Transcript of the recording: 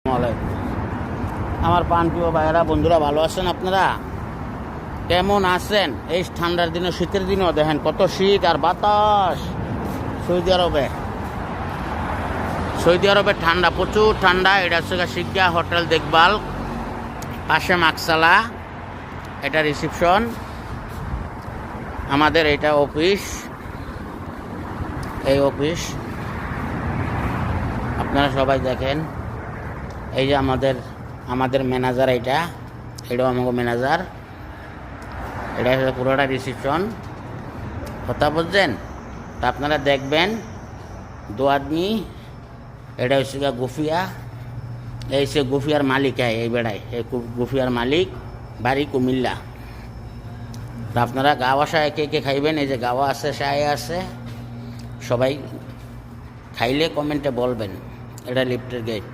আসসালামু আমার প্রাণপ্রিয় ভাইয়েরা বন্ধুরা, ভালো আছেন আপনারা? কেমন আছেন? এই ঠান্ডার দিনে, শীতের দিনেও দেখেন কত শীত আর বাতাস। সৌদি আরবে ঠান্ডা, প্রচুর ঠান্ডা। এটা হচ্ছে শিক্ষা হোটেল দেখভাল, পাশে মাকসালা, এটা রিসিপশন, আমাদের এটা অফিস। এই অফিস আপনারা সবাই দেখেন। এই যে আমাদের ম্যানেজার, এটাও আমাকে ম্যানেজার। এটা হচ্ছে পুরোটা রিসিপশন। কথা বলছেন তা আপনারা দেখবেন। দো আদমি, এটা হচ্ছে গুফিয়া। এই সে গুফিয়ার মালিক, এই বেড়ায় এই গুফিয়ার মালিক, বাড়ি কুমিল্লা। তা আপনারা গাওয়া শায় কে কে খাইবেন? এই যে গাওয়া আছে, শায় আছে, সবাই খাইলে কমেন্টে বলবেন। এটা লিফটের গেট।